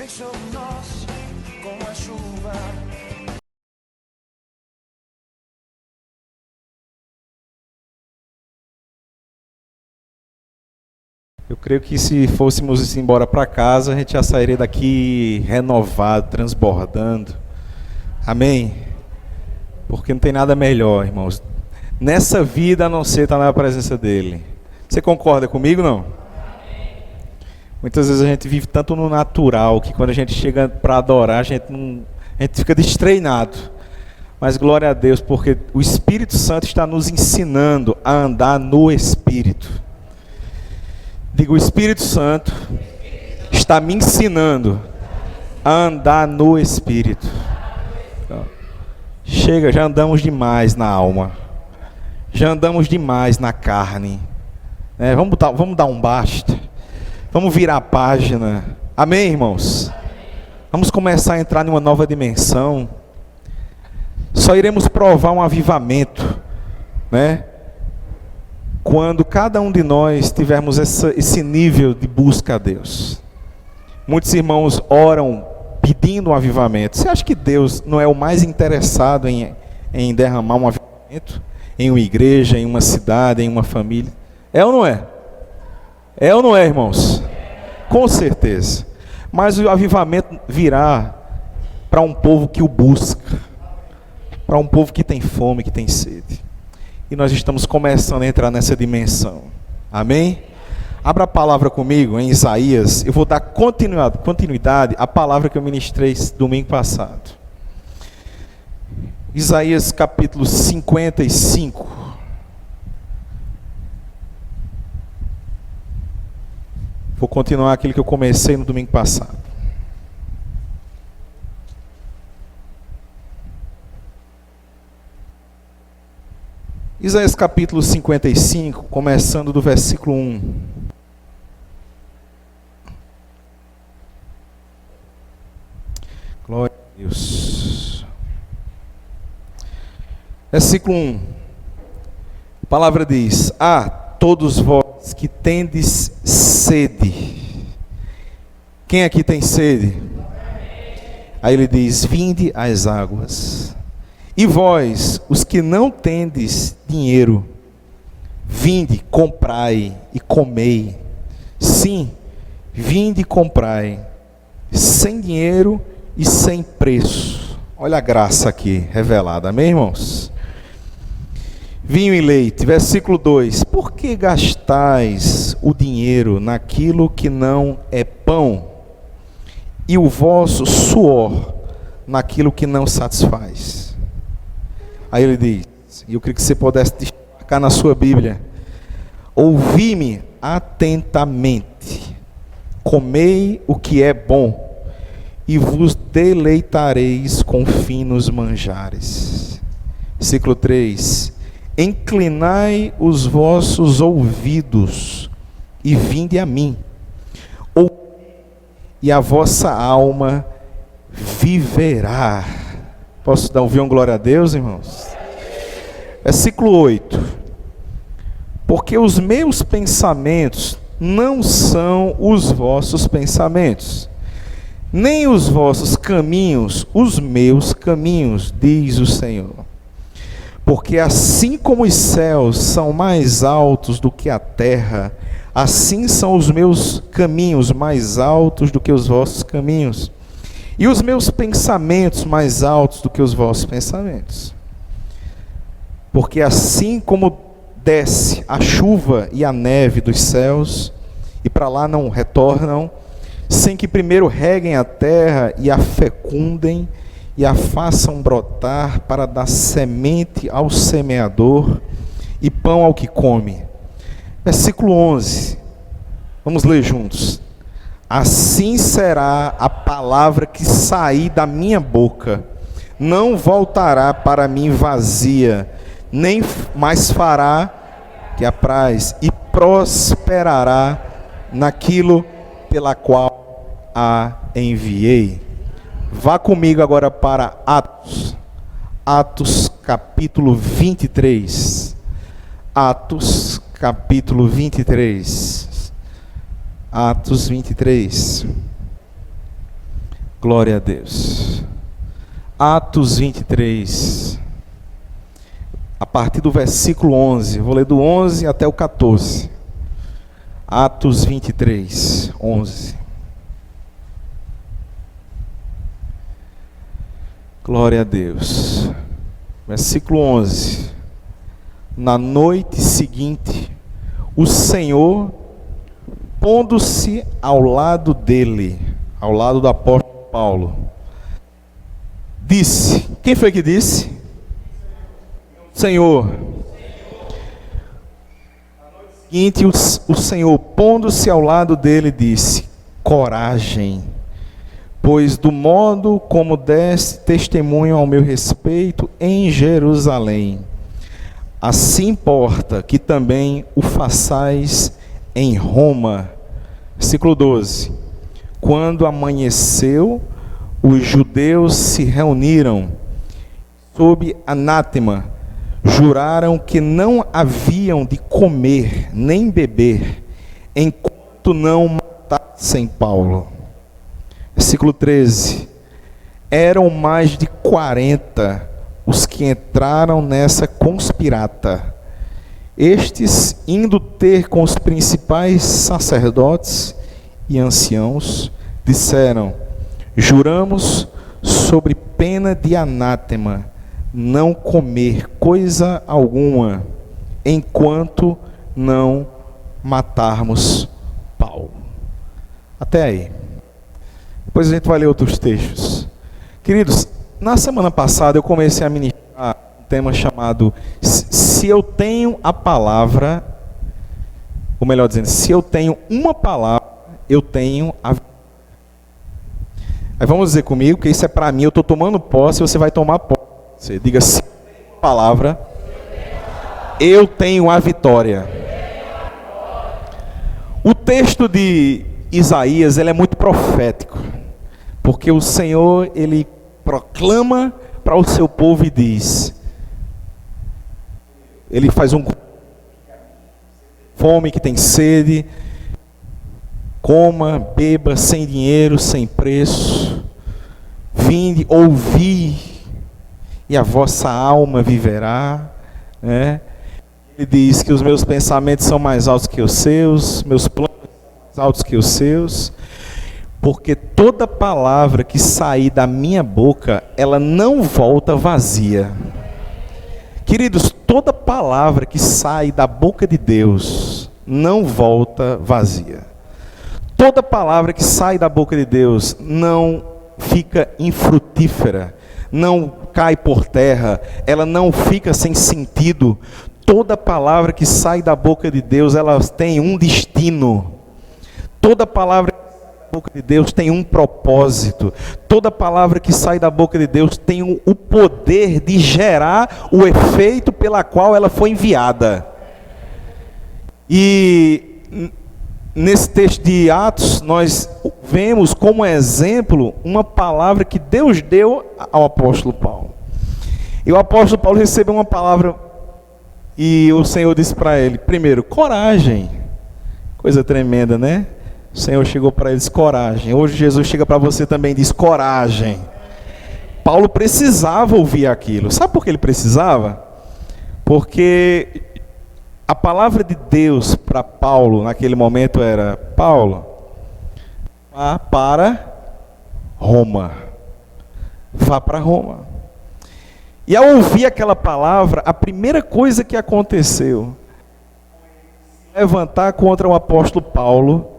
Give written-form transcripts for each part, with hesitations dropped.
vem sobre nós como a chuva. Eu creio que se fôssemos embora para casa, a gente já sairia daqui renovado, transbordando. Amém? Porque não tem nada melhor, irmãos, nessa vida a não ser estar na presença dEle. Você concorda comigo, não? Muitas vezes a gente vive tanto no natural, que quando a gente chega para adorar, a gente fica destreinado. Mas glória a Deus, porque o Espírito Santo está nos ensinando a andar no Espírito. Diga, o Espírito Santo está me ensinando a andar no Espírito. Chega, já andamos demais na alma. Já andamos demais na carne. Vamos dar um basta. Vamos virar a página. Amém, irmãos? Vamos começar a entrar em uma nova dimensão. Só iremos provar um avivamento, né? Quando cada um de nós tivermos esse nível de busca a Deus. Muitos irmãos oram pedindo um avivamento. Você acha que Deus não é o mais interessado em derramar um avivamento? Em uma igreja, em uma cidade, em uma família? É ou não é? É ou não é, irmãos? Com certeza. Mas o avivamento virá para um povo que o busca. Para um povo que tem fome, que tem sede. E nós estamos começando a entrar nessa dimensão. Amém? Abra a palavra comigo em Isaías. Eu vou dar continuidade à palavra que eu ministrei domingo passado. Isaías capítulo 55. Vou continuar aquilo que eu comecei no domingo passado. Isaías capítulo 55, começando do versículo 1. Glória a Deus. Versículo 1. A palavra diz: todos vós que tendes sede. Quem aqui tem sede? Aí ele diz: vinde às águas. E vós, os que não tendes dinheiro, vinde, comprai e comei. Sim, vinde e comprai, sem dinheiro e sem preço. Olha a graça aqui revelada, amém, irmãos? Vinho e leite, versículo 2. Por que gastais o dinheiro naquilo que não é pão, e o vosso suor naquilo que não satisfaz? Aí ele diz, e eu queria que você pudesse destacar na sua Bíblia: ouvi-me atentamente, comei o que é bom, e vos deleitareis com finos manjares. Versículo 3: inclinai os vossos ouvidos, e vinde a mim, e a vossa alma viverá. Posso ouvir um glória a Deus, irmãos? Versículo 8. Porque os meus pensamentos não são os vossos pensamentos, nem os vossos caminhos, os meus caminhos, diz o Senhor. Porque assim como os céus são mais altos do que a terra, assim são os meus caminhos mais altos do que os vossos caminhos, e os meus pensamentos mais altos do que os vossos pensamentos. Porque assim como desce a chuva e a neve dos céus, e para lá não retornam, sem que primeiro reguem a terra e a fecundem, e a façam brotar para dar semente ao semeador e pão ao que come. Versículo 11. Vamos ler juntos. Assim será a palavra que sair da minha boca, não voltará para mim vazia, nem mais fará que apraz, e prosperará naquilo pela qual a enviei. Vá comigo agora para Atos capítulo 23. Atos capítulo 23. Atos 23. Glória a Deus. Atos 23, a partir do versículo 11, vou ler do 11 até o 14. Atos 23, 11. Glória a Deus. Versículo 11. Na noite seguinte, o Senhor, pondo-se ao lado dele, ao lado do apóstolo Paulo, disse, quem foi que disse? Senhor. Na noite seguinte, o Senhor, pondo-se ao lado dele, disse, coragem, pois do modo como deste testemunho ao meu respeito em Jerusalém, assim importa que também o façais em Roma. Versículo 12. Quando amanheceu, os judeus se reuniram sob anátema, juraram que não haviam de comer nem beber, enquanto não matassem Paulo. Versículo 13. Eram mais de 40 os que entraram nessa conspirata. Estes, indo ter com os principais sacerdotes e anciãos, disseram, juramos sobre pena de anátema, não comer coisa alguma, enquanto não matarmos Paulo. Até aí. Depois a gente vai ler outros textos. Queridos, na semana passada eu comecei a ministrar um tema chamado Se eu tenho a palavra, ou melhor dizendo, se eu tenho uma palavra, eu tenho a... Aí vamos dizer comigo que isso é para mim, eu estou tomando posse, você vai tomar posse. Você diga, se eu tenho a palavra, eu tenho a vitória. O texto de Isaías, ele é muito profético, porque o Senhor, ele proclama para o seu povo e diz, ele faz um fome que tem sede, coma, beba, sem dinheiro, sem preço, vinde, ouvi, e a vossa alma viverá, né? Ele diz que os meus pensamentos são mais altos que os seus, meus planos são mais altos que os seus, porque toda palavra que sair da minha boca, ela não volta vazia. Queridos, toda palavra que sai da boca de Deus, não volta vazia. Toda palavra que sai da boca de Deus não fica infrutífera, não cai por terra, ela não fica sem sentido. Toda palavra que sai da boca de Deus, ela tem um destino. Toda palavra que sai da boca de Deus tem um propósito. Toda palavra que sai da boca de Deus tem o poder de gerar o efeito pela qual ela foi enviada. E nesse texto de Atos, nós vemos como exemplo uma palavra que Deus deu ao apóstolo Paulo. E o apóstolo Paulo recebeu uma palavra e o Senhor disse para ele, primeiro, coragem. Coisa tremenda, né? O Senhor chegou para ele e disse, coragem. Hoje Jesus chega para você também e diz, coragem. Paulo precisava ouvir aquilo. Sabe por que ele precisava? Porque a palavra de Deus para Paulo naquele momento era, Paulo, vá para Roma. Vá para Roma. E ao ouvir aquela palavra, a primeira coisa que aconteceu, levantar contra o apóstolo Paulo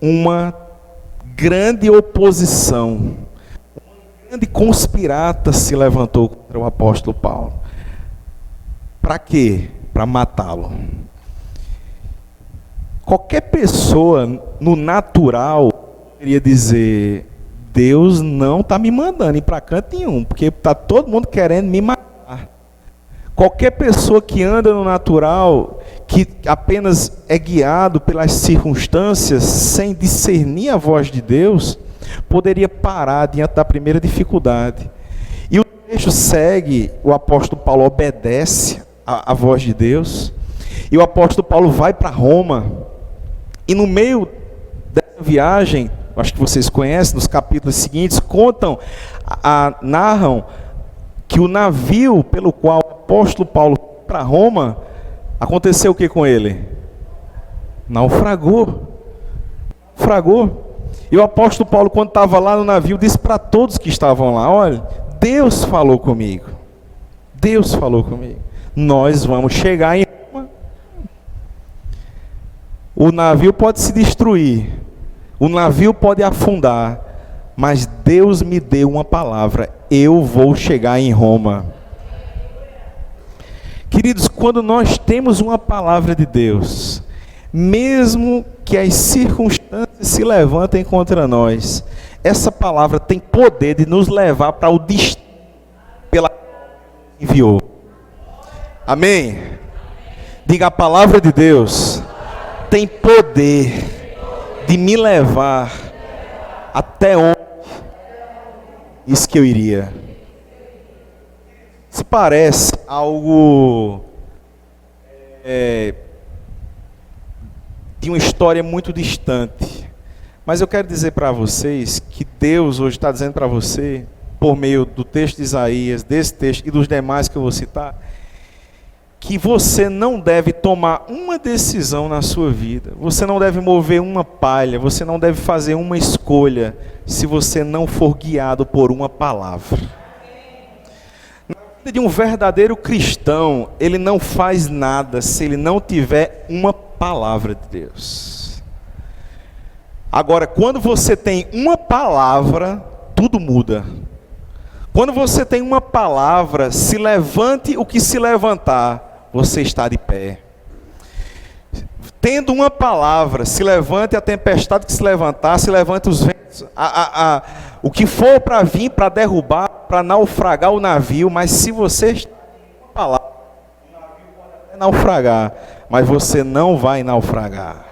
uma grande oposição. Uma grande conspirata se levantou contra o apóstolo Paulo. Para quê? Para matá-lo. Qualquer pessoa no natural poderia dizer, Deus não está me mandando ir para canto nenhum, porque está todo mundo querendo me matar. Qualquer pessoa que anda no natural, que apenas é guiado pelas circunstâncias, sem discernir a voz de Deus, poderia parar diante da primeira dificuldade. E o texto segue, o apóstolo Paulo obedece a voz de Deus, e o apóstolo Paulo vai para Roma, e no meio dessa viagem, acho que vocês conhecem, nos capítulos seguintes, contam, narram que o navio pelo qual o apóstolo Paulo foi para Roma, aconteceu o que com ele? Naufragou. E o apóstolo Paulo, quando estava lá no navio, disse para todos que estavam lá: olha, Deus falou comigo. Nós vamos chegar em Roma. O navio pode se destruir, o navio pode afundar, mas Deus me deu uma palavra: eu vou chegar em Roma. Queridos, quando nós temos uma palavra de Deus, mesmo que as circunstâncias se levantem contra nós, essa palavra tem poder de nos levar para o destino pela qual enviou. Amém? Diga: a palavra de Deus tem poder de me levar até onde disse que eu iria. Se parece algo de uma história muito distante, mas eu quero dizer para vocês que Deus hoje está dizendo para você, por meio do texto de Isaías, desse texto e dos demais que eu vou citar, que você não deve tomar uma decisão na sua vida, você não deve mover uma palha, você não deve fazer uma escolha, se você não for guiado por uma palavra. Na vida de um verdadeiro cristão, ele não faz nada se ele não tiver uma palavra de Deus. Agora, quando você tem uma palavra, tudo muda. Quando você tem uma palavra, se levante o que se levantar, você está de pé. Tendo uma palavra, se levante a tempestade que se levantar, se levante os ventos, o que for para vir, para derrubar, para naufragar o navio, mas se você está com uma palavra, o navio pode até naufragar, mas você não vai naufragar.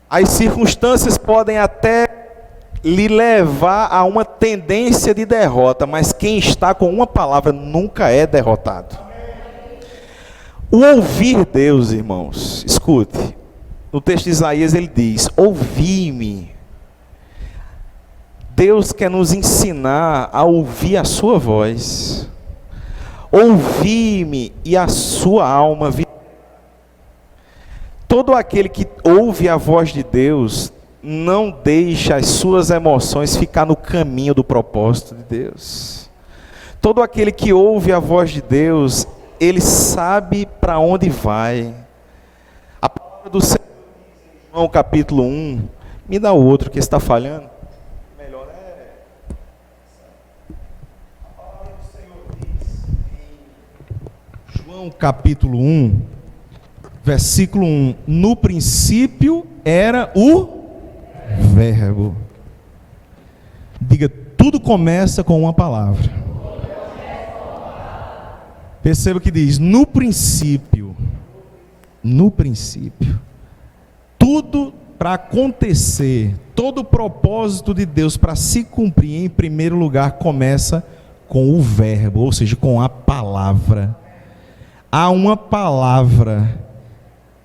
As circunstâncias podem até lhe levar a uma tendência de derrota, mas quem está com uma palavra nunca é derrotado. O ouvir Deus, irmãos, escute, no texto de Isaías ele diz: ouvi-me. Deus quer nos ensinar a ouvir a sua voz. Ouvi-me e a sua alma viverá. Todo aquele que ouve a voz de Deus não deixa as suas emoções ficar no caminho do propósito de Deus. Todo aquele que ouve a voz de Deus, ele sabe para onde vai. A palavra do Senhor, João capítulo 1, me dá o outro que está falhando. Melhor é. A palavra do Senhor diz em João capítulo 1, versículo 1: no princípio era o Verbo. Diga: tudo começa com uma palavra. Perceba que diz: no princípio. Tudo para acontecer, todo o propósito de Deus para se cumprir, em primeiro lugar, começa com o Verbo, ou seja, com a palavra. Há uma palavra.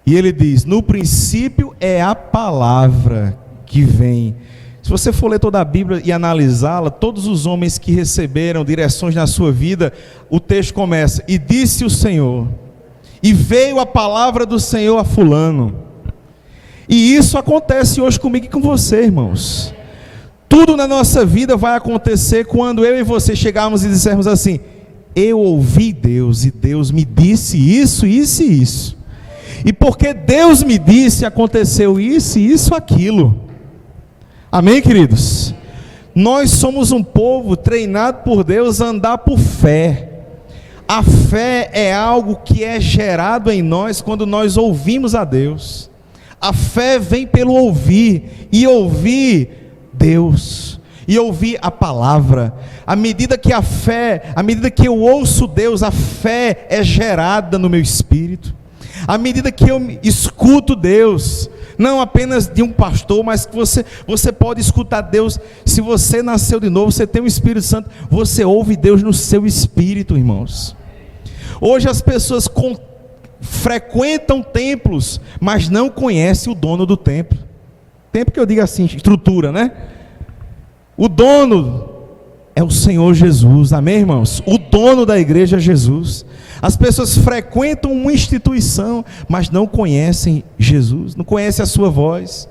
E ele diz: no princípio é a palavra que vem. Se você for ler toda a Bíblia e analisá-la, todos os homens que receberam direções na sua vida, o texto começa: e disse o Senhor, e veio a palavra do Senhor a fulano. E isso acontece hoje comigo e com você, irmãos. Tudo na nossa vida vai acontecer quando eu e você chegarmos e dissermos assim: eu ouvi Deus, e Deus me disse isso, isso e isso. E porque Deus me disse, aconteceu isso, isso, aquilo. Amém, queridos? Nós somos um povo treinado por Deus a andar por fé. A fé é algo que é gerado em nós quando nós ouvimos a Deus. A fé vem pelo ouvir, e ouvir Deus, e ouvir a palavra. À medida que eu ouço Deus, a fé é gerada no meu espírito. À medida que eu escuto Deus, não apenas de um pastor, mas que você pode escutar Deus. Se você nasceu de novo, você tem o Espírito Santo, você ouve Deus no seu espírito, irmãos. Hoje as pessoas frequentam templos, mas não conhecem o dono do templo. tempo que eu digo assim, estrutura, né? O dono é o Senhor Jesus, amém, irmãos? O dono da igreja é Jesus. As pessoas frequentam uma instituição, mas não conhecem Jesus, não conhecem a sua voz.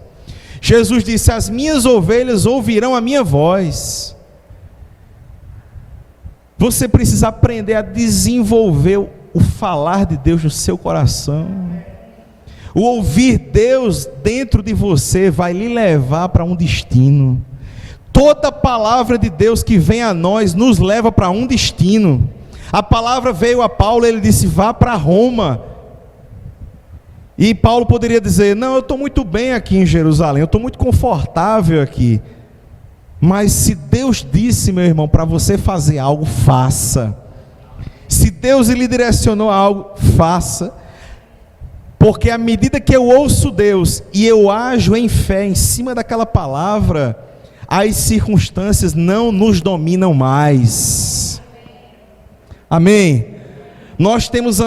Jesus disse: as minhas ovelhas ouvirão a minha voz. Você precisa aprender a desenvolver o falar de Deus no seu coração. O ouvir Deus dentro de você vai lhe levar para um destino. Toda palavra de Deus que vem a nós nos leva para um destino. A palavra veio a Paulo, ele disse: vá para Roma. E Paulo poderia dizer: não, eu estou muito bem aqui em Jerusalém, eu estou muito confortável aqui. Mas se Deus disse, meu irmão, para você fazer algo, faça. Se Deus lhe direcionou a algo, faça. Porque à medida que eu ouço Deus e eu ajo em fé em cima daquela palavra, as circunstâncias não nos dominam mais. Amém? Nós temos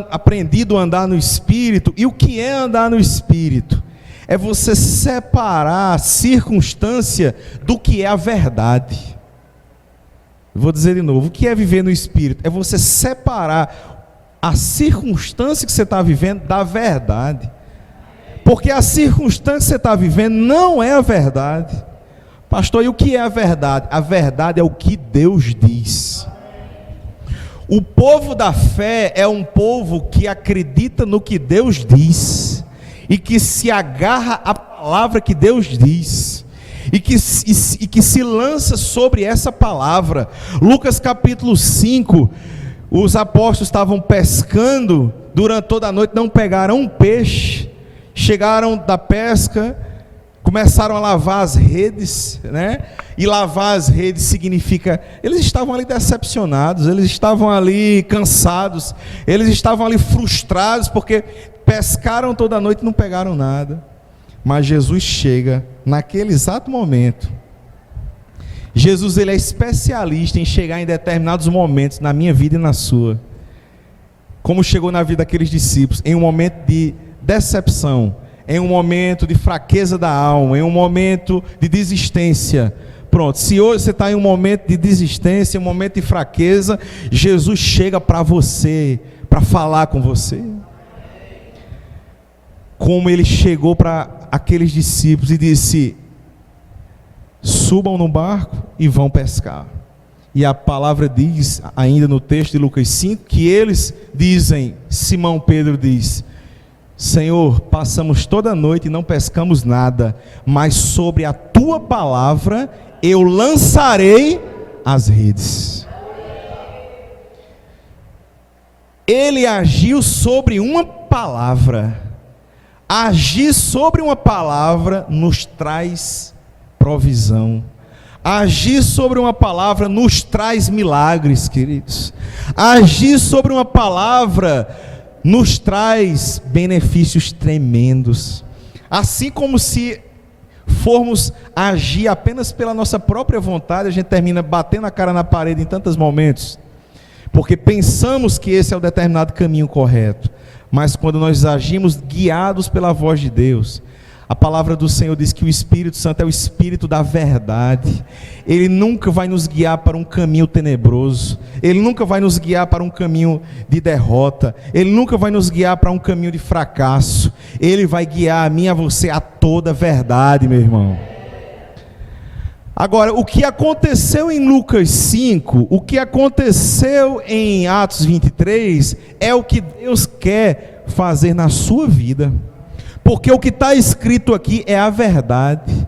aprendido a andar no Espírito. E o que é andar no Espírito? É você separar a circunstância do que é a verdade. Eu vou dizer de novo: o que é viver no Espírito? É você separar a circunstância que você está vivendo da verdade. Porque a circunstância que você está vivendo não é a verdade. Pastor, e o que é a verdade? A verdade é o que Deus diz. O povo da fé é um povo que acredita no que Deus diz e que se agarra à palavra que Deus diz e que se lança sobre essa palavra. Lucas capítulo 5, os apóstolos estavam pescando durante toda a noite, não pegaram um peixe, chegaram da pesca, começaram a lavar as redes, né? E lavar as redes significa, eles estavam ali decepcionados, eles estavam ali cansados, eles estavam ali frustrados, porque pescaram toda a noite e não pegaram nada. Mas Jesus chega naquele exato momento. Jesus, ele é especialista em chegar em determinados momentos na minha vida e na sua, como chegou na vida daqueles discípulos, em um momento de decepção, em um momento de fraqueza da alma, em um momento de desistência. Pronto, se hoje você está em um momento de desistência, um momento de fraqueza, Jesus chega para você, para falar com você. Como ele chegou para aqueles discípulos e disse: subam no barco e vão pescar. E a palavra diz, ainda no texto de Lucas 5, que eles dizem, Simão Pedro diz: Senhor, passamos toda a noite e não pescamos nada, mas sobre a tua palavra eu lançarei as redes. Ele agiu sobre uma palavra. Agir sobre uma palavra nos traz provisão. Agir sobre uma palavra nos traz milagres, queridos. Agir sobre uma palavra nos traz benefícios tremendos. Assim como se formos agir apenas pela nossa própria vontade, a gente termina batendo a cara na parede em tantos momentos, porque pensamos que esse é o determinado caminho correto. Mas quando nós agimos guiados pela voz de Deus, a palavra do Senhor diz que o Espírito Santo é o Espírito da verdade. Ele nunca vai nos guiar para um caminho tenebroso. Ele nunca vai nos guiar para um caminho de derrota. Ele nunca vai nos guiar para um caminho de fracasso. Ele vai guiar a mim e a você a toda a verdade, meu irmão. Agora, o que aconteceu em Lucas 5, o que aconteceu em Atos 23, é o que Deus quer fazer na sua vida. Porque o que está escrito aqui é a verdade.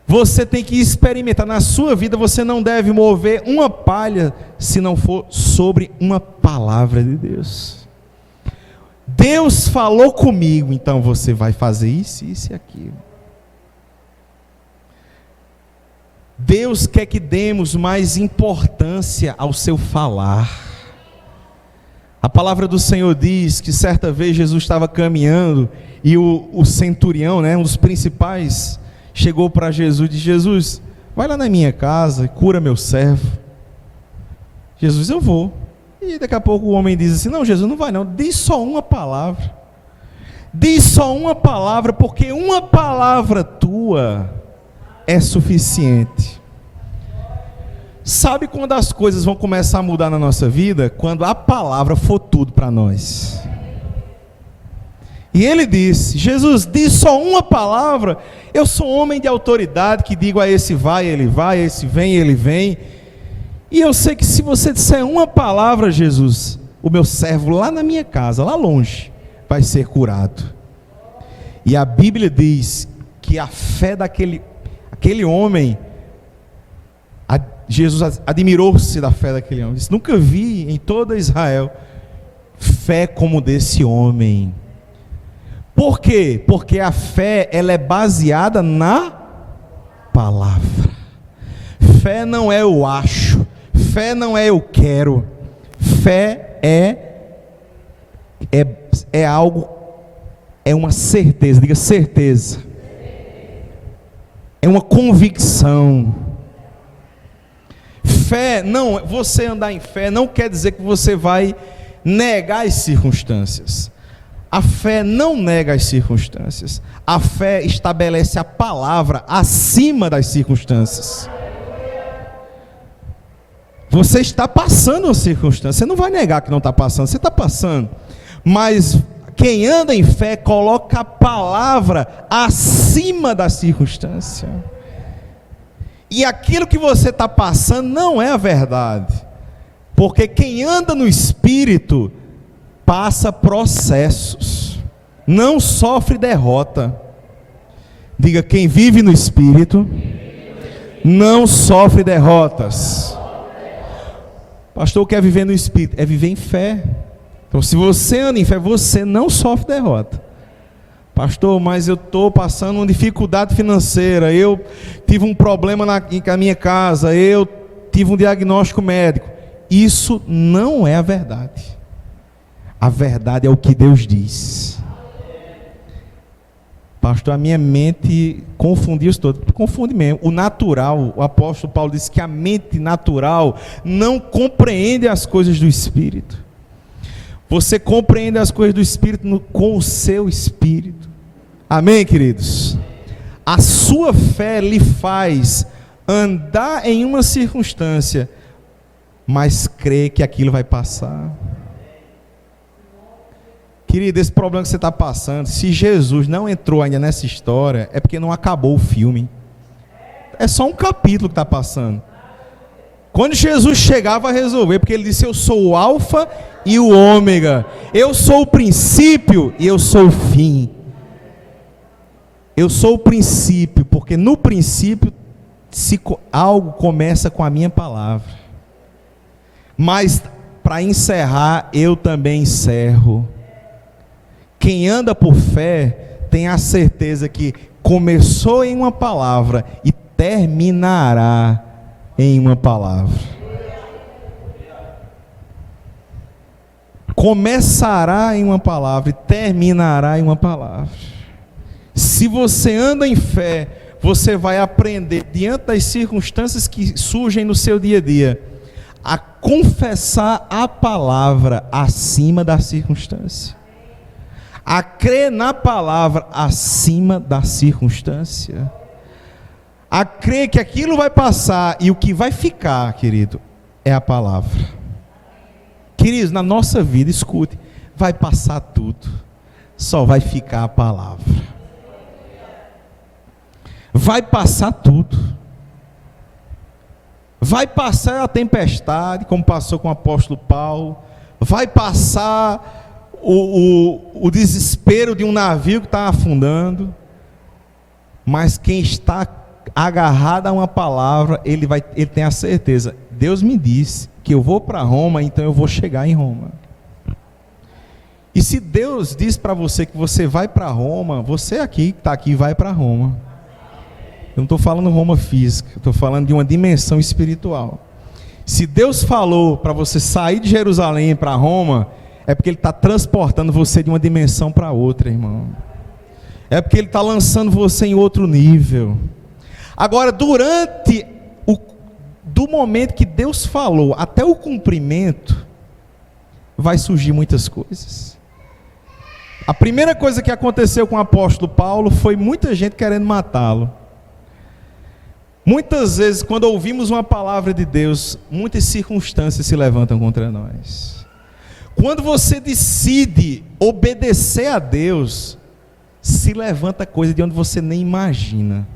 Você tem que experimentar na sua vida. Você não deve mover uma palha se não for sobre uma palavra de Deus. Deus falou comigo, então você vai fazer isso, isso e aquilo. Deus quer que demos mais importância ao seu falar. A palavra do Senhor diz que certa vez Jesus estava caminhando e o centurião, um dos principais, chegou para Jesus e disse: Jesus, vai lá na minha casa e cura meu servo. Jesus: eu vou. E daqui a pouco o homem diz assim: não, Jesus, não vai não, diz só uma palavra. Diz só uma palavra, porque uma palavra tua é suficiente. Sabe quando as coisas vão começar a mudar na nossa vida? Quando a palavra for tudo para nós. E ele disse, Jesus diz só uma palavra, eu sou homem de autoridade que digo a esse vai, a esse vem, ele vem. E eu sei que se você disser uma palavra, Jesus, o meu servo lá na minha casa, lá longe, vai ser curado. E a Bíblia diz que a fé daquele homem, Jesus admirou-se da fé daquele homem. Disse, nunca vi em toda Israel fé como desse homem. Por quê? Porque a fé, ela é baseada na palavra. Fé não é eu acho, fé não é eu quero, fé é algo, é uma certeza, diga certeza, é uma convicção. Fé, não, você andar em fé não quer dizer que você vai negar as circunstâncias. A fé não nega as circunstâncias. A fé estabelece a palavra acima das circunstâncias. Você está passando uma circunstância, você não vai negar que não está passando, você está passando. Mas quem anda em fé coloca a palavra acima da circunstância. E aquilo que você está passando não é a verdade. Porque quem anda no Espírito passa processos, não sofre derrota. Diga, quem vive no Espírito não sofre derrotas. Pastor, quer viver no Espírito? É viver em fé. Então, se você anda em fé, você não sofre derrota. Pastor, mas eu estou passando uma dificuldade financeira, eu tive um problema na minha casa, eu tive um diagnóstico médico. Isso não é a verdade. A verdade é o que Deus diz. Pastor, a minha mente confundiu isso todo. Confunde mesmo. O natural, o apóstolo Paulo disse que a mente natural não compreende as coisas do Espírito. Você compreende as coisas do Espírito com o seu Espírito. Amém, queridos? A sua fé lhe faz andar em uma circunstância, mas crer que aquilo vai passar. Querido, esse problema que você está passando, se Jesus não entrou ainda nessa história, é porque não acabou o filme. É só um capítulo que está passando. Quando Jesus chegar, vai resolver, porque ele disse, eu sou o alfa e o ômega. Eu sou o princípio e eu sou o fim. Eu sou o princípio, porque no princípio algo começa com a minha palavra. Mas, para encerrar, eu também encerro. Quem anda por fé tem a certeza que começou em uma palavra e terminará em uma palavra. Começará em uma palavra e terminará em uma palavra. Se você anda em fé, você vai aprender, diante das circunstâncias que surgem no seu dia a dia, a confessar a palavra acima da circunstância. A crer na palavra acima da circunstância. A crer que aquilo vai passar e o que vai ficar, querido, é a palavra. Queridos, na nossa vida, escute, vai passar tudo, só vai ficar a palavra. Vai passar tudo. Vai passar a tempestade, como passou com o apóstolo Paulo. Vai passar o desespero de um navio que está afundando, mas quem está agarrado a uma palavra, ele tem a certeza, Deus me disse que eu vou para Roma, então eu vou chegar em Roma. E se Deus diz para você que você vai para Roma, você aqui, que está aqui, vai para Roma. Eu não estou falando Roma física, eu estou falando de uma dimensão espiritual. Se Deus falou para você sair de Jerusalém para Roma, é porque Ele está transportando você de uma dimensão para outra, irmão. É porque Ele está lançando você em outro nível. Agora, do momento que Deus falou até o cumprimento, vai surgir muitas coisas. A primeira coisa que aconteceu com o apóstolo Paulo foi muita gente querendo matá-lo. Muitas vezes, quando ouvimos uma palavra de Deus, muitas circunstâncias se levantam contra nós. Quando você decide obedecer a Deus, se levanta coisa de onde você nem imagina.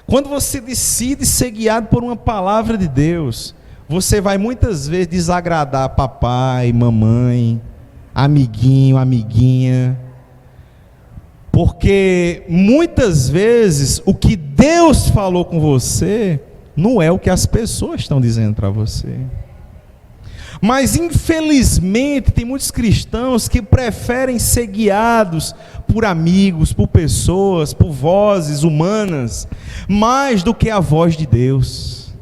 Quando você decide ser guiado por uma palavra de Deus, você vai muitas vezes desagradar papai, mamãe, amiguinho, amiguinha. Porque muitas vezes o que Deus falou com você não é o que as pessoas estão dizendo para você. Mas infelizmente tem muitos cristãos que preferem ser guiados por amigos, por pessoas, por vozes humanas, mais do que a voz de Deus.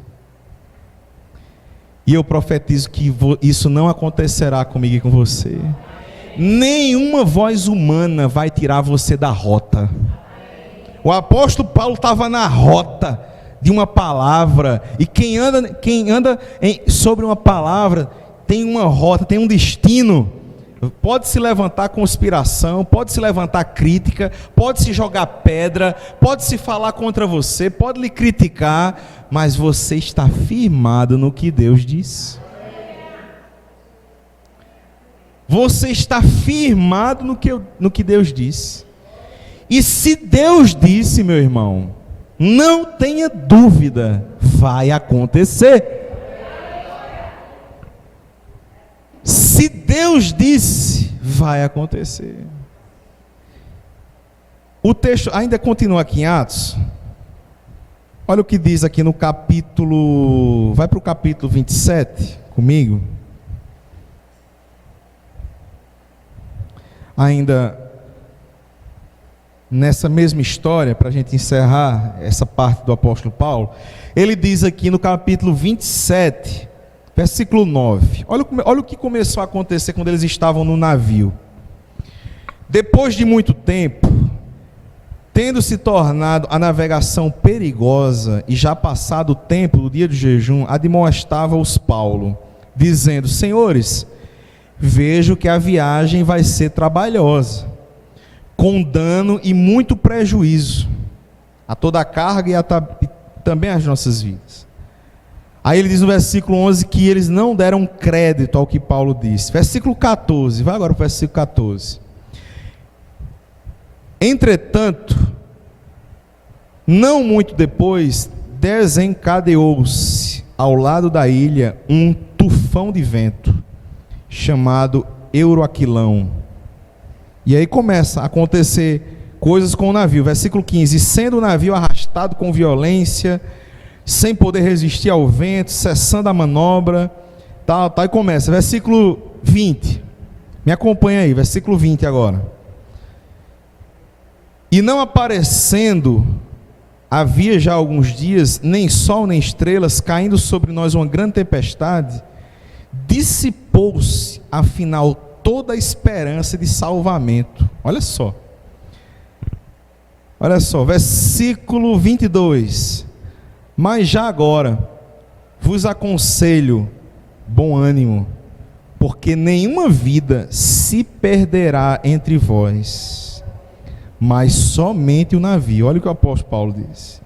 E eu profetizo que isso não acontecerá comigo e com você. Nenhuma voz humana vai tirar você da rota. O apóstolo Paulo estava na rota de uma palavra, e quem anda sobre uma palavra tem uma rota, tem um destino. Pode se levantar conspiração, pode se levantar crítica, pode se jogar pedra, pode se falar contra você, pode lhe criticar, mas você está firmado no que Deus diz. Você está firmado no que Deus disse. E se Deus disse, meu irmão, não tenha dúvida, vai acontecer. Se Deus disse, vai acontecer. O texto ainda continua aqui em Atos. Olha o que diz aqui no capítulo... Vai para o capítulo 27 comigo. Ainda nessa mesma história, para a gente encerrar essa parte do apóstolo Paulo, ele diz aqui no capítulo 27, versículo 9. Olha o que começou a acontecer quando eles estavam no navio. Depois de muito tempo, tendo se tornado a navegação perigosa e já passado o tempo do dia do jejum, admoestava-os Paulo, dizendo: Senhores, vejo que a viagem vai ser trabalhosa, com dano e muito prejuízo a toda a carga e também às nossas vidas. Aí ele diz no versículo 11 que eles não deram crédito ao que Paulo disse. Versículo 14, vai agora para o versículo 14. Entretanto, não muito depois, desencadeou-se ao lado da ilha um tufão de vento, chamado Euroaquilão. E aí começa a acontecer coisas com o navio. Versículo 15: sendo o navio arrastado com violência, sem poder resistir ao vento, cessando a manobra, tal, e começa. Versículo 20. Me acompanha aí, versículo 20 agora. E não aparecendo, havia já alguns dias, nem sol nem estrelas, caindo sobre nós uma grande tempestade, dissipou-se, afinal, toda a esperança de salvamento. Olha só, versículo 22. Mas já agora vos aconselho bom ânimo, porque nenhuma vida se perderá entre vós, mas somente o navio. Olha o que o apóstolo Paulo diz: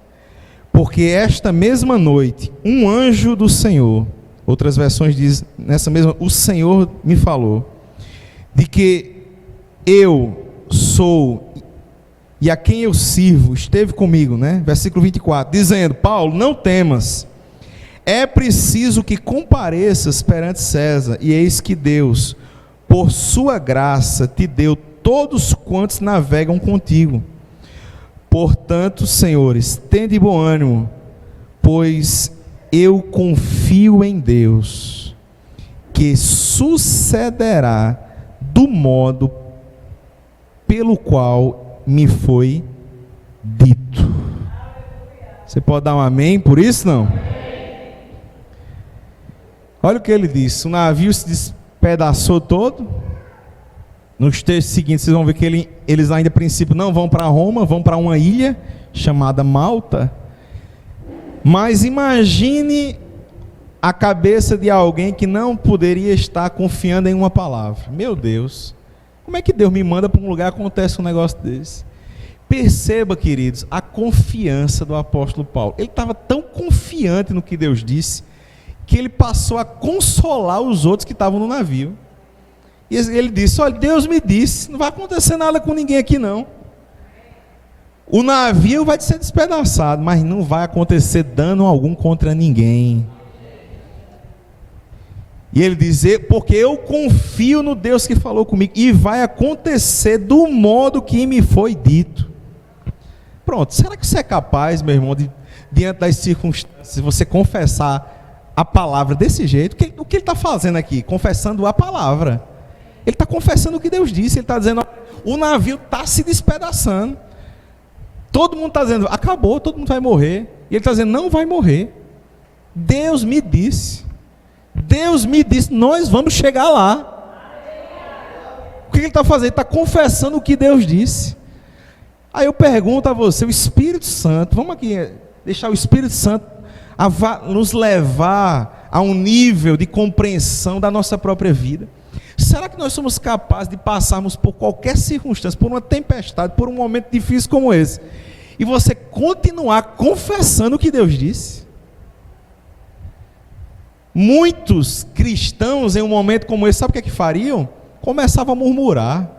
porque esta mesma noite um anjo do Senhor, outras versões dizem nessa mesma, o Senhor me falou, de que eu sou e a quem eu sirvo, esteve comigo, né? Versículo 24, dizendo: Paulo, não temas, é preciso que compareças perante César, e eis que Deus, por sua graça, te deu todos quantos navegam contigo. Portanto, senhores, tende bom ânimo, pois eu confio em Deus, que sucederá do modo pelo qual me foi dito. Você pode dar um amém por isso, não? Olha o que ele disse: o navio se despedaçou todo. Nos textos seguintes vocês vão ver que eles ainda a princípio não vão para Roma, vão para uma ilha chamada Malta. Mas imagine a cabeça de alguém que não poderia estar confiando em uma palavra. Meu Deus, Como é que Deus me manda para um lugar e acontece um negócio desse? Perceba, queridos, a confiança do apóstolo Paulo. Ele estava tão confiante no que Deus disse, que ele passou a consolar os outros que estavam no navio. E ele disse: olha, Deus me disse, não vai acontecer nada com ninguém aqui não. O navio vai ser despedaçado, mas não vai acontecer dano algum contra ninguém. E ele diz: porque eu confio no Deus que falou comigo, e vai acontecer do modo que me foi dito. Pronto, será que você é capaz, meu irmão, diante das circunstâncias, você confessar a palavra desse jeito? O que ele está fazendo aqui? Confessando a palavra. Ele está confessando o que Deus disse. Ele está dizendo: o navio está se despedaçando. Todo mundo está dizendo: acabou, todo mundo vai morrer. E ele está dizendo: não vai morrer. Deus me disse. Deus me disse, nós vamos chegar lá. O que ele está fazendo? Ele está confessando o que Deus disse. Aí eu pergunto a você, o Espírito Santo, vamos aqui deixar o Espírito Santo nos levar a um nível de compreensão da nossa própria vida. Será que nós somos capazes de passarmos por qualquer circunstância, por uma tempestade, por um momento difícil como esse, e você continuar confessando o que Deus disse? Muitos cristãos em um momento como esse, sabe o que fariam? Começavam a murmurar.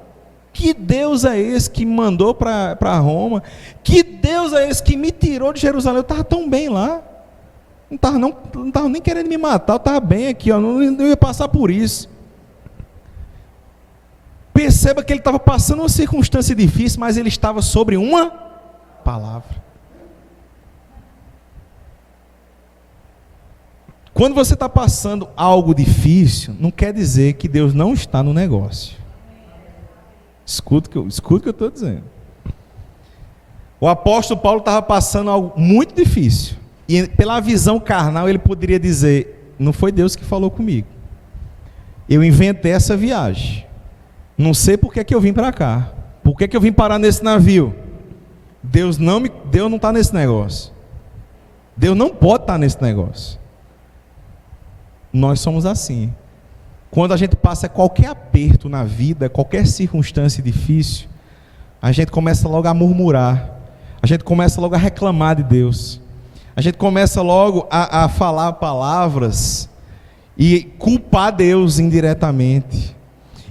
Que Deus é esse que me mandou para Roma? Que Deus é esse que me tirou de Jerusalém? Eu estava tão bem lá. Não estava nem querendo me matar, eu estava bem aqui, ó, não ia passar por isso. Perceba que ele estava passando uma circunstância difícil, mas ele estava sobre uma palavra. Quando você está passando algo difícil, não quer dizer que Deus não está no negócio. Escuta o que eu estou dizendo. O apóstolo Paulo estava passando algo muito difícil. E pela visão carnal ele poderia dizer: não foi Deus que falou comigo. Eu inventei essa viagem. Não sei por que eu vim para cá. Por que eu vim parar nesse navio? Deus não está nesse negócio. Deus não pode estar nesse negócio. Nós somos assim. Quando a gente passa qualquer aperto na vida, qualquer circunstância difícil, a gente começa logo a murmurar, a gente começa logo a reclamar de Deus, a gente começa logo a falar palavras e culpar Deus indiretamente,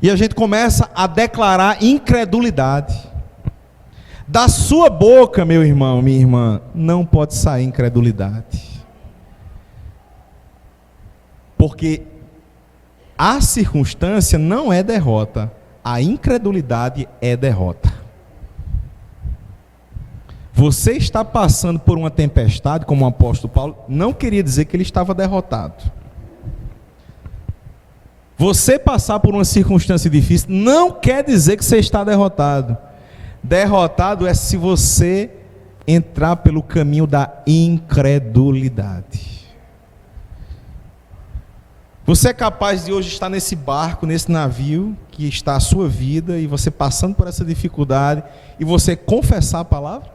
e a gente começa a declarar incredulidade. Da sua boca, meu irmão, minha irmã, não pode sair incredulidade, porque a circunstância não é derrota, a incredulidade é derrota. Você está passando por uma tempestade, como o apóstolo Paulo, não queria dizer que ele estava derrotado. Você passar por uma circunstância difícil não quer dizer que você está derrotado. Derrotado é se você entrar pelo caminho da incredulidade. Você é capaz de hoje estar nesse barco, nesse navio, que está a sua vida, e você passando por essa dificuldade, e você confessar a palavra?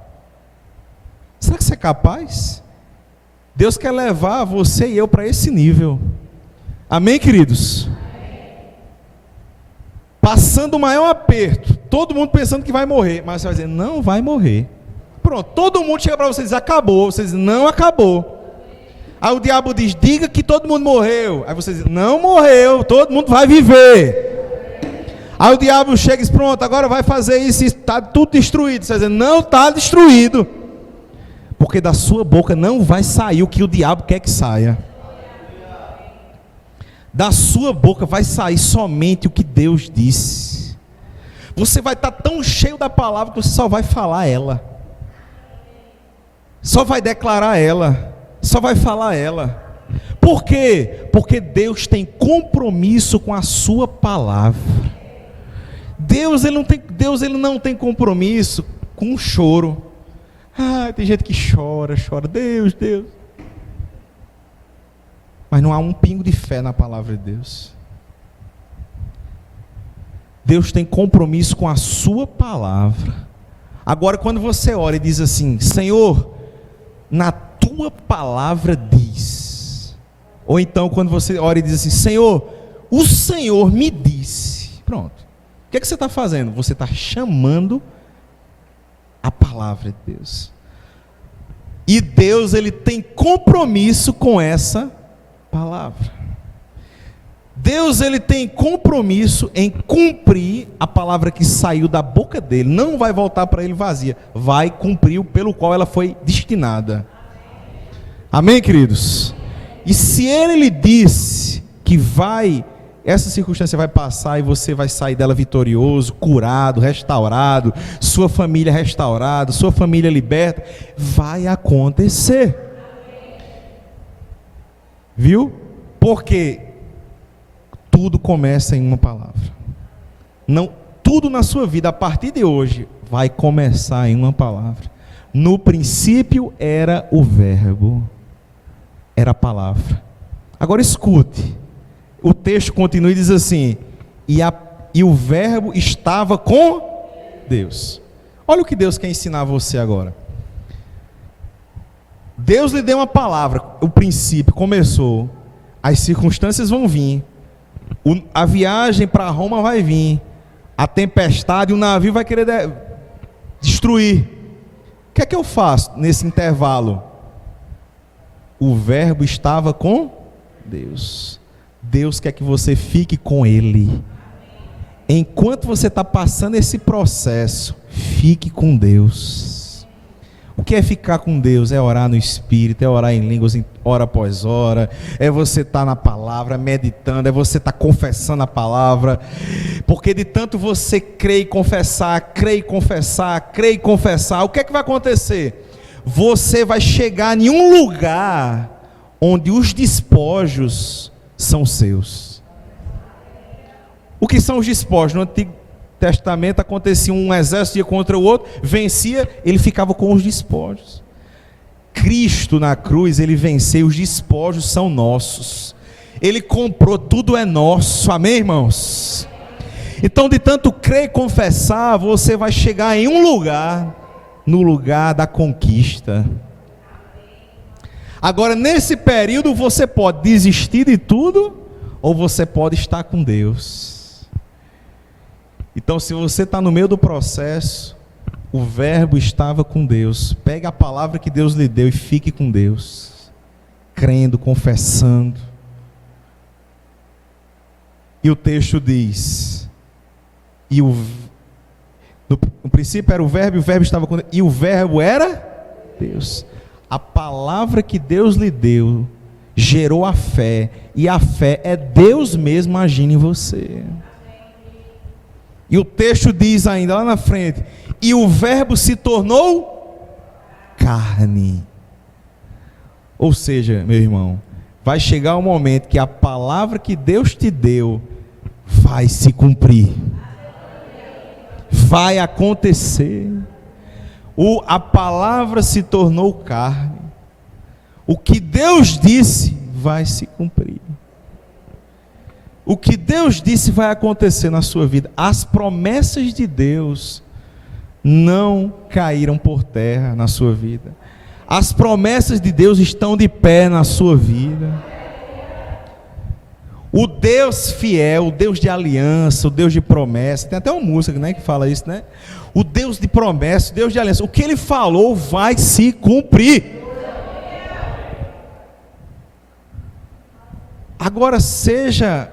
Será que você é capaz? Deus quer levar você e eu para esse nível. Amém, queridos? Passando o maior aperto, todo mundo pensando que vai morrer, mas você vai dizer: não vai morrer. Pronto, todo mundo chega para você e diz: acabou. Você diz: não acabou. Aí o diabo diz: diga que todo mundo morreu. Aí você diz: não morreu, todo mundo vai viver. Aí o diabo chega e diz: pronto, agora vai fazer isso, está tudo destruído. Você diz: não está destruído, porque da sua boca não vai sair o que o diabo quer que saia. Da sua boca vai sair somente o que Deus disse. Você vai estar tão cheio da palavra que você só vai falar ela, só vai declarar ela, só vai falar ela. Por quê? Porque Deus tem compromisso com a sua palavra. Deus ele não tem compromisso com o choro. Tem gente que chora, Deus. Mas não há um pingo de fé na palavra de Deus. Deus tem compromisso com a sua palavra. Agora, quando você ora e diz assim: Senhor, na tua palavra diz. Ou então quando você ora e diz assim: Senhor, o Senhor me disse. Pronto. que é que você está fazendo? Você está chamando a palavra de Deus. E Deus, ele tem compromisso com essa palavra. Deus, ele tem compromisso em cumprir a palavra que saiu da boca dele. Não vai voltar para ele vazia. Vai cumprir o pelo qual ela foi destinada. Amém, queridos? E se ele lhe disse que essa circunstância vai passar e você vai sair dela vitorioso, curado, restaurado, sua família restaurada, sua família liberta, vai acontecer. Viu? Porque tudo começa em uma palavra. Não, tudo na sua vida a partir de hoje vai começar em uma palavra. No princípio era o verbo, era a palavra. Agora escute. O texto continua e diz assim: e o verbo estava com Deus. Olha o que Deus quer ensinar a você agora. Deus lhe deu uma palavra, o princípio começou, as circunstâncias vão vir, a viagem para Roma vai vir, a tempestade, o navio vai querer destruir. O que é que eu faço nesse intervalo? O verbo estava com Deus. Deus quer que você fique com Ele. Enquanto você está passando esse processo, fique com Deus. O que é ficar com Deus? É orar no Espírito, é orar em línguas, hora após hora, é você estar na palavra, meditando, é você estar confessando a palavra, porque de tanto você crer e confessar, crer e confessar, crer e confessar, o que é que vai acontecer? Você vai chegar em um lugar onde os despojos são seus. O que são os despojos? No Antigo Testamento acontecia um exército ia contra o outro, vencia, ele ficava com os despojos. Cristo na cruz, ele venceu, os despojos são nossos. Ele comprou, tudo é nosso. Amém, irmãos? Então, de tanto crer e confessar, você vai chegar em um lugar, no lugar da conquista. Agora, nesse período, você pode desistir de tudo, ou você pode estar com Deus. Então, se você está no meio do processo, o verbo estava com Deus. Pegue a palavra que Deus lhe deu e fique com Deus, crendo, confessando. E o texto diz, no princípio era o verbo, e o verbo estava com Deus, e o verbo era Deus. A palavra que Deus lhe deu gerou a fé, e a fé é Deus mesmo agindo em você. E o texto diz ainda lá na frente, e o verbo se tornou carne. Ou seja, meu irmão, vai chegar um momento que a palavra que Deus te deu vai se cumprir, vai acontecer. A palavra se tornou carne. O que Deus disse vai se cumprir. O que Deus disse vai acontecer na sua vida. As promessas de Deus não caíram por terra na sua vida. As promessas de Deus estão de pé na sua vida. O Deus fiel, o Deus de aliança, o Deus de promessa, tem até uma música, né, que fala isso, né? O Deus de promessa, o Deus de aliança, o que Ele falou vai se cumprir. Agora seja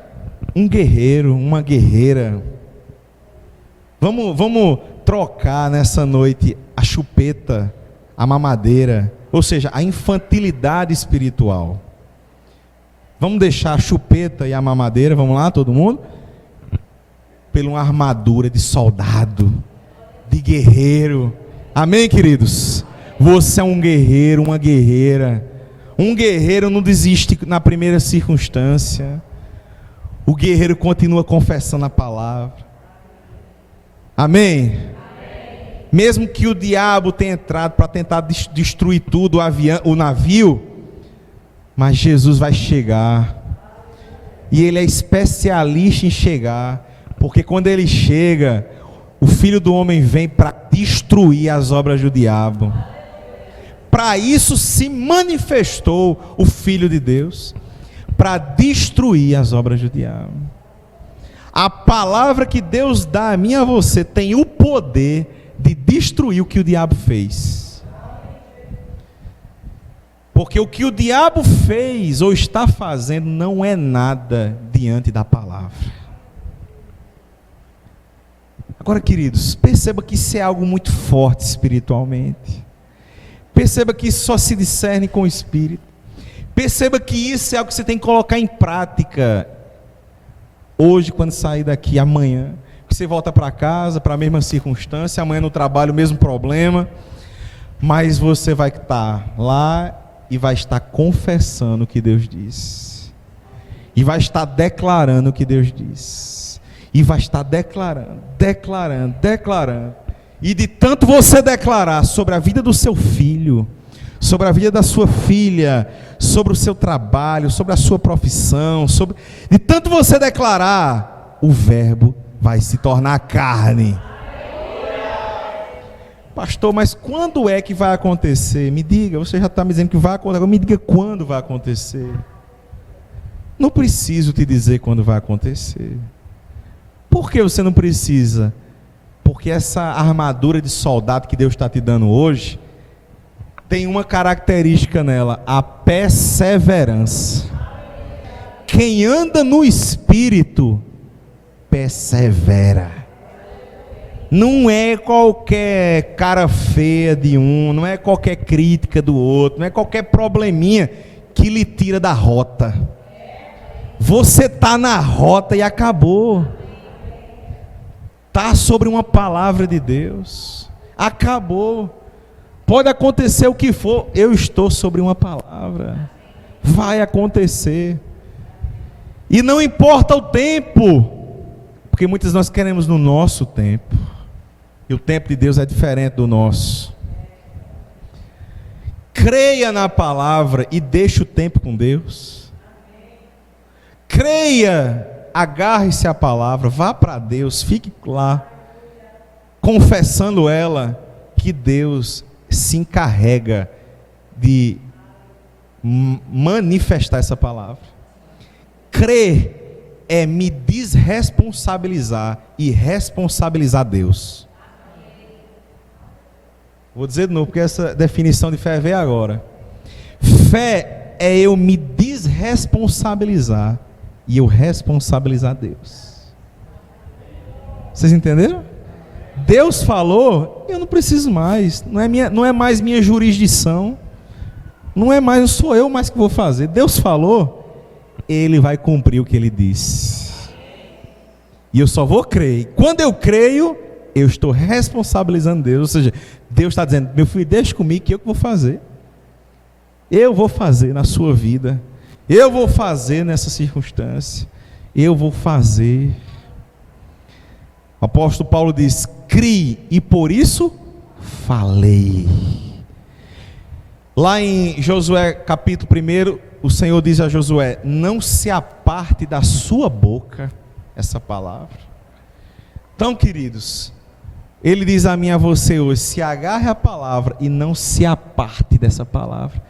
um guerreiro, uma guerreira. Vamos trocar nessa noite a chupeta, a mamadeira, ou seja, a infantilidade espiritual. Vamos deixar a chupeta e a mamadeira, vamos lá, todo mundo? Pela uma armadura de soldado, de guerreiro. Amém, queridos? Você é um guerreiro, uma guerreira. Um guerreiro não desiste na primeira circunstância. O guerreiro continua confessando a palavra. Amém? Amém. Mesmo que o diabo tenha entrado para tentar destruir tudo, o navio, mas Jesus vai chegar. E Ele é especialista em chegar. Porque quando Ele chega, o Filho do Homem vem para destruir as obras do diabo. Para isso se manifestou o Filho de Deus, para destruir as obras do diabo. A palavra que Deus dá a mim e a você tem o poder de destruir o que o diabo fez. Porque o que o diabo fez ou está fazendo não é nada diante da palavra. Agora, queridos, perceba que isso é algo muito forte espiritualmente. Perceba que isso só se discerne com o Espírito. Perceba que isso é algo que você tem que colocar em prática. Hoje, quando sair daqui, amanhã, você volta para casa, para a mesma circunstância, amanhã no trabalho, o mesmo problema, mas você vai estar lá e vai estar confessando o que Deus diz. E vai estar declarando o que Deus diz. E vai estar declarando. E de tanto você declarar sobre a vida do seu filho, sobre a vida da sua filha, sobre o seu trabalho, sobre a sua profissão, de tanto você declarar, o verbo vai se tornar carne. Pastor, mas quando é que vai acontecer? Me diga, você já está me dizendo que vai acontecer, me diga quando vai acontecer. Não preciso te dizer quando vai acontecer. Por que você não precisa? Porque essa armadura de soldado que Deus está te dando hoje, tem uma característica nela, a perseverança. Quem anda no Espírito, persevera. Não é qualquer cara feia de um, não é qualquer crítica do outro, não é qualquer probleminha que lhe tira da rota. Você está na rota e acabou. Está sobre uma palavra de Deus. Acabou. Pode acontecer o que for, eu estou sobre uma palavra. Vai acontecer. E não importa o tempo, porque muitas nós queremos no nosso tempo. E o tempo de Deus é diferente do nosso. Creia na palavra e deixe o tempo com Deus. Creia, agarre-se à palavra, vá para Deus, fique lá, confessando ela, que Deus se encarrega de manifestar essa palavra. Crer é me desresponsabilizar e responsabilizar Deus. Vou dizer de novo, porque essa definição de fé veio agora. Fé é eu me desresponsabilizar e eu responsabilizar Deus. Vocês entenderam? Deus falou, eu não preciso mais, não é mais minha jurisdição, não sou eu mais que vou fazer. Deus falou, Ele vai cumprir o que Ele disse. E eu só vou crer. Quando eu creio, eu estou responsabilizando Deus. Ou seja, Deus está dizendo, meu filho, deixa comigo que eu vou fazer. Eu vou fazer na sua vida. Eu vou fazer nessa circunstância. Eu vou fazer. O apóstolo Paulo diz, crie e por isso falei. Lá em Josué capítulo 1, o Senhor diz a Josué, não se aparte da sua boca essa palavra. Então, queridos, Ele diz a mim e a você hoje, se agarre à palavra e não se aparte dessa palavra.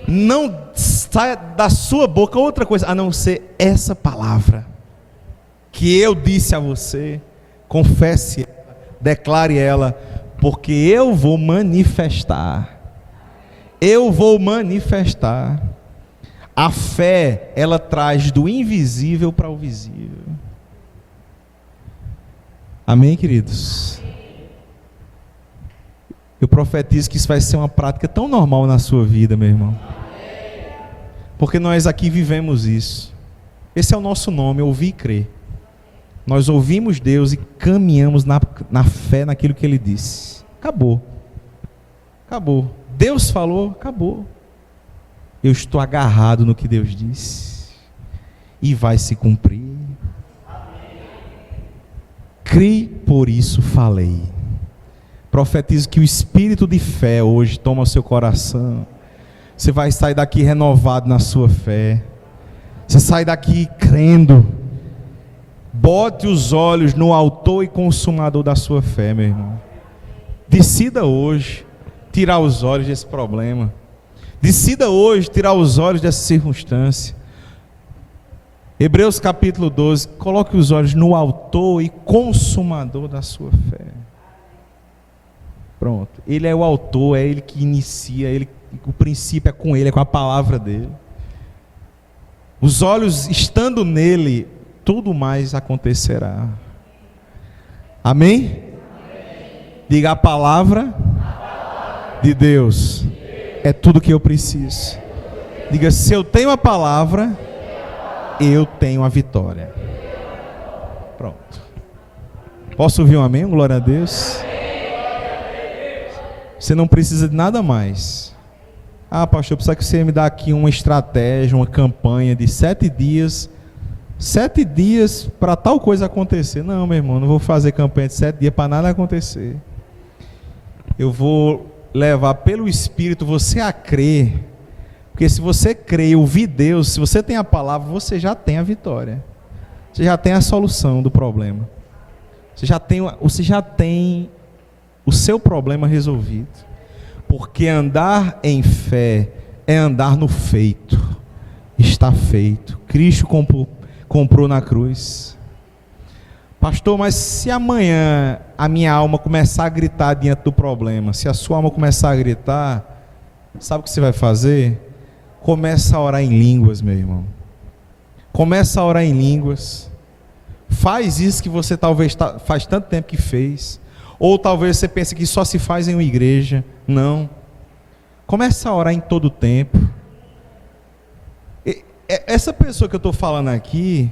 Não saia da sua boca outra coisa, a não ser essa palavra que eu disse a você. Confesse ela, declare ela, porque eu vou manifestar. Eu vou manifestar. A fé, ela traz do invisível para o visível. Amém, queridos? Eu profetizo que isso vai ser uma prática tão normal na sua vida, meu irmão. Porque nós aqui vivemos isso. Esse é o nosso nome, ouvir e crer. Nós ouvimos Deus e caminhamos na fé naquilo que Ele disse. Acabou. Acabou. Deus falou, acabou. Eu estou agarrado no que Deus disse. E vai se cumprir. Crie, por isso falei. Profetizo que o espírito de fé hoje toma o seu coração. Você vai sair daqui renovado na sua fé. Você sai daqui crendo. Bote os olhos no autor e consumador da sua fé, meu irmão. Decida hoje tirar os olhos desse problema. Decida hoje tirar os olhos dessa circunstância. Hebreus capítulo 12, coloque os olhos no autor e consumador da sua fé. Pronto, ele é o autor, é ele que inicia, o princípio é com ele, é com a palavra dele. Os olhos estando nele, tudo mais acontecerá. Amém? Diga: a palavra de Deus é tudo que eu preciso. Diga: se eu tenho a palavra, eu tenho a vitória. Pronto. Posso ouvir um amém? Glória a Deus. Você não precisa de nada mais. Ah, pastor, precisa que você me dá aqui uma estratégia, uma campanha de 7 dias. 7 dias para tal coisa acontecer. Não, meu irmão, não vou fazer campanha de 7 dias para nada acontecer. Eu vou levar pelo Espírito você a crer. Porque se você crer e ouvir Deus, se você tem a palavra, você já tem a vitória. Você já tem a solução do problema. Você já tem o seu problema resolvido. Porque andar em fé é andar no feito. Está feito. Cristo comprou na cruz. Pastor, mas se amanhã a minha alma começar a gritar diante do problema, se a sua alma começar a gritar, sabe o que você vai fazer? Começa a orar em línguas, meu irmão. Começa a orar em línguas. Faz isso que você talvez faz tanto tempo que fez. Ou talvez você pense que só se faz em uma igreja. Não. Começa a orar em todo o tempo. Essa pessoa que eu estou falando aqui,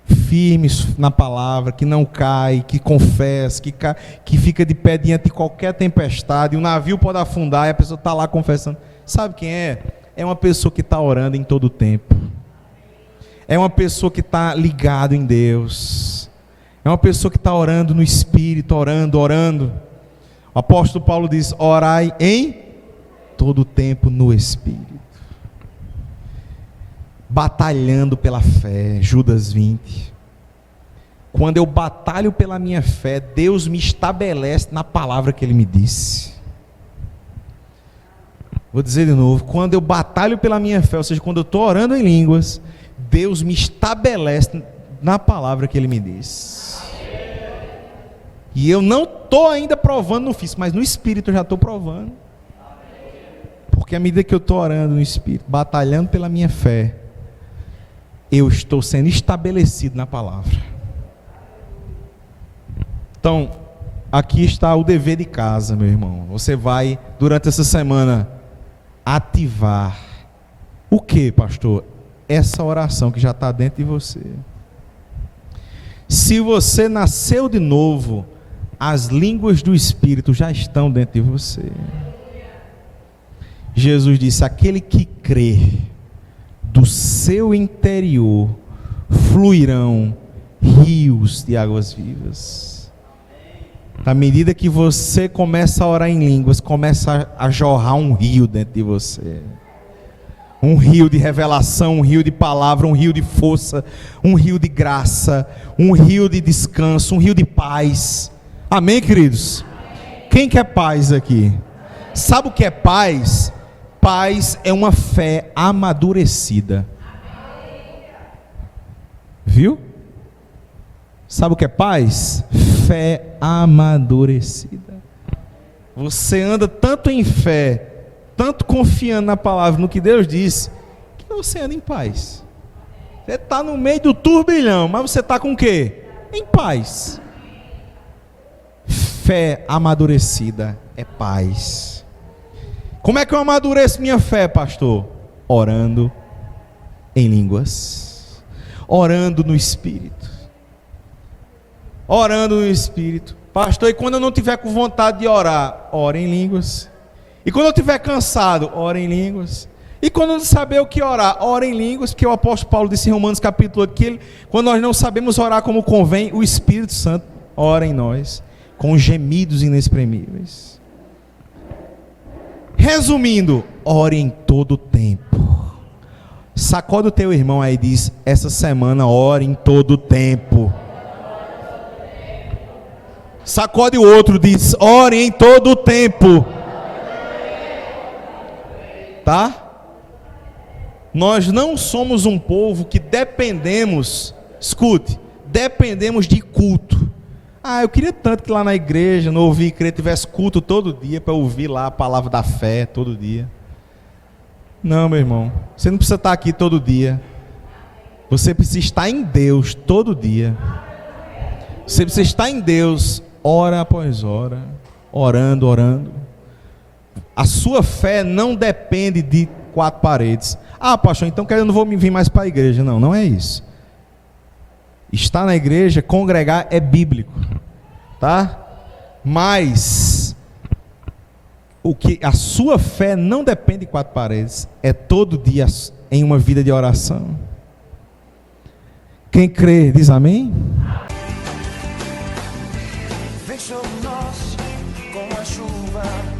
firme na palavra, que não cai, que confessa, que fica de pé diante de qualquer tempestade, o navio pode afundar e a pessoa está lá confessando. Sabe quem é? É uma pessoa que está orando em todo o tempo. É uma pessoa que está ligado em Deus. É uma pessoa que está orando no Espírito, orando. O apóstolo Paulo diz: orai em todo o tempo no Espírito. Batalhando pela fé, Judas 20. Quando eu batalho pela minha fé, Deus me estabelece na palavra que Ele me disse. Vou dizer de novo: quando eu batalho pela minha fé, ou seja, quando eu estou orando em línguas, Deus me estabelece na palavra que Ele me disse. E eu não estou ainda provando no físico, mas no Espírito eu já estou provando. Porque à medida que eu estou orando no Espírito, batalhando pela minha fé, eu estou sendo estabelecido na palavra. Então, aqui está o dever de casa, meu irmão. Você vai, durante essa semana, ativar o que, pastor? Essa oração que já está dentro de você. Se você nasceu de novo, as línguas do Espírito já estão dentro de você. Jesus disse: aquele que crê, do seu interior fluirão rios de águas vivas. À medida que você começa a orar em línguas, começa a jorrar um rio dentro de você. Um rio de revelação, um rio de palavra, um rio de força, um rio de graça, um rio de descanso, um rio de paz. Amém, queridos? Quem quer paz aqui? Sabe o que é paz? Paz é uma fé amadurecida. Viu? Sabe o que é paz? Fé amadurecida. Você anda tanto em fé, tanto confiando na palavra, no que Deus disse, que você anda em paz. Você está no meio do turbilhão, mas você está com o quê? Em paz. Fé amadurecida é paz. Como é que eu amadureço minha fé, pastor? Orando em línguas, orando no Espírito. Orando no Espírito. Pastor, e quando eu não tiver com vontade de orar, ore em línguas. E quando eu estiver cansado, ore em línguas. E quando eu não saber o que orar, ore em línguas, porque o apóstolo Paulo disse em Romanos capítulo 8, que quando nós não sabemos orar como convém, o Espírito Santo ora em nós, com gemidos inexprimíveis. Resumindo, ore em todo o tempo. Sacode o teu irmão aí e diz: essa semana ore em todo o tempo. Sacode o outro, diz: ore em todo o tempo. Tá? Nós não somos um povo que dependemos, escute, dependemos de culto. Eu queria tanto que lá na igreja, no Ouvir e Crer, tivesse culto todo dia, para ouvir lá a palavra da fé todo dia. Não, meu irmão, você não precisa estar aqui todo dia. Você precisa estar em Deus todo dia. Você precisa estar em Deus, hora após hora, orando. A sua fé não depende de 4 paredes. Pastor, então eu não vou vir mais para a igreja. Não, não é isso. Estar na igreja, congregar é bíblico, tá? Mas a sua fé não depende de 4 paredes, é todo dia em uma vida de oração. Quem crê diz amém? Vem sobre nós com a chuva.